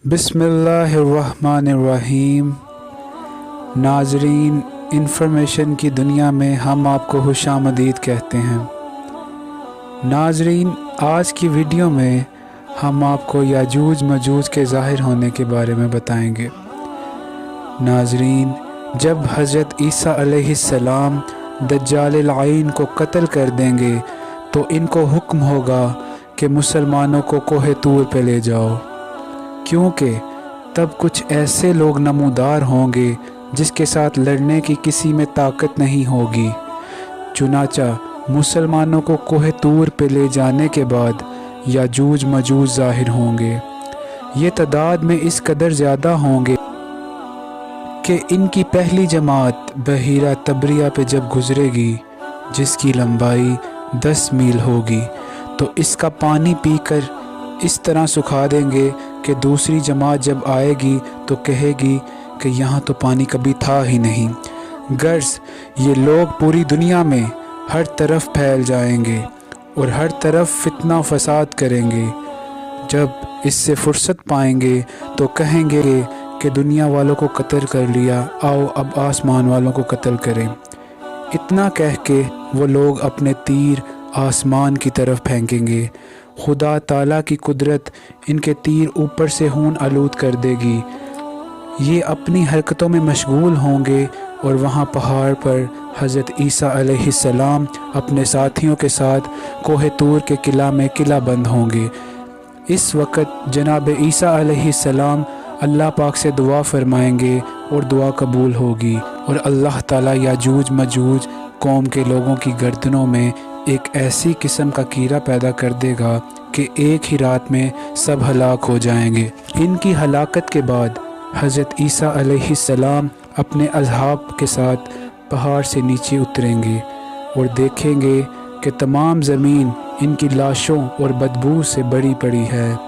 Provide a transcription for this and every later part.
बिस्मिल्लाहिर्रहमानिर्रहीम। नाज़रीन, इंफॉर्मेशन की दुनिया में हम आपको खुशामदीद कहते हैं। नाज़रीन, आज की वीडियो में हम आपको याजूज मजूज के ज़ाहिर होने के बारे में बताएंगे। नाज़रीन, जब हज़रत ईसा अलैहिस्सलाम दज्जाल आइन को कत्ल कर देंगे तो इनको हुक्म होगा कि मुसलमानों को कोहे तूर पे ले जाओ, क्योंकि तब कुछ ऐसे लोग नमूदार होंगे जिसके साथ लड़ने की किसी में ताकत नहीं होगी। चुनाचा मुसलमानों को कोहे तूर पे ले जाने के बाद याजूज मजूज ज़ाहिर होंगे। ये तादाद में इस कदर ज़्यादा होंगे कि इनकी पहली जमात बहीरा तबरिया पे जब गुजरेगी, जिसकी लंबाई 10 मील होगी, तो इसका पानी पीकर इस तरह सुखा देंगे कि दूसरी जमात जब आएगी तो कहेगी कि यहाँ तो पानी कभी था ही नहीं। गर्ज ये लोग पूरी दुनिया में हर तरफ फैल जाएंगे और हर तरफ फितना फसाद करेंगे। जब इससे फुर्सत पाएंगे तो कहेंगे कि दुनिया वालों को कत्ल कर लिया, आओ अब आसमान वालों को कत्ल करें। इतना कह के वो लोग अपने तीर आसमान की तरफ फेंकेंगे। खुदा ताला की कुदरत इनके तीर ऊपर से खून आलूद कर देगी। ये अपनी हरकतों में मशगूल होंगे और वहाँ पहाड़ पर हज़रत ईसा अलैहिस्सलाम अपने साथियों के साथ कोहे तूर के किला में किला बंद होंगे। इस वक़्त जनाब ईसा अलैहिस्सलाम अल्लाह पाक से दुआ फरमाएंगे और दुआ कबूल होगी और अल्लाह ताला याजूज मजूज कौम के लोगों की गर्दनों में एक ऐसी किस्म का कीड़ा पैदा कर देगा कि एक ही रात में सब हलाक हो जाएंगे। इनकी हलाकत के बाद हज़रत ईसा अलैहिस्सलाम अपने अज़हाब के साथ पहाड़ से नीचे उतरेंगे और देखेंगे कि तमाम ज़मीन इनकी लाशों और बदबू से भरी पड़ी है।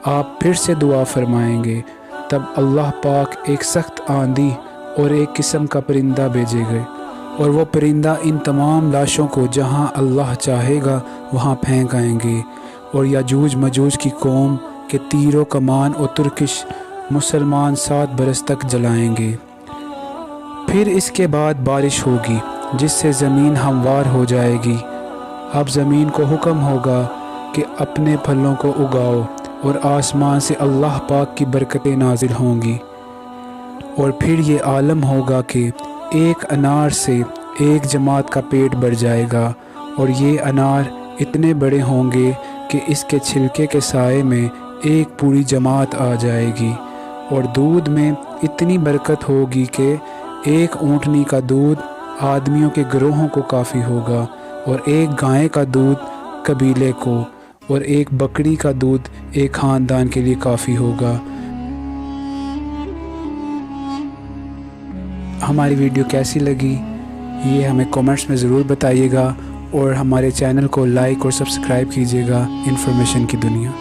आप फिर से दुआ फरमाएंगे, तब अल्लाह पाक एक सख्त आंधी और एक किस्म का परिंदा भेजेंगे और वो परिंदा इन तमाम लाशों को जहाँ अल्लाह चाहेगा वहाँ फेंक आएंगे और याजूज मजूज की कौम के तीरों कमान और तुर्किश मुसलमान 7 बरस तक जलाएंगे। फिर इसके बाद बारिश होगी जिससे ज़मीन हमवार हो जाएगी। अब ज़मीन को हुक्म होगा कि अपने फलों को उगाओ और आसमान से अल्लाह पाक की बरकतें नाजिल होंगी। और फिर ये आलम होगा कि एक अनार से एक जमात का पेट भर जाएगा और ये अनार इतने बड़े होंगे कि इसके छिलके के साए में एक पूरी जमात आ जाएगी। और दूध में इतनी बरकत होगी कि एक ऊँटनी का दूध आदमियों के गिरोहों को काफ़ी होगा और एक गाय का दूध कबीले को और एक बकरी का दूध एक ख़ानदान के लिए काफ़ी होगा। हमारी वीडियो कैसी लगी ये हमें कमेंट्स में ज़रूर बताइएगा और हमारे चैनल को लाइक और सब्सक्राइब कीजिएगा। इन्फॉर्मेशन की दुनिया।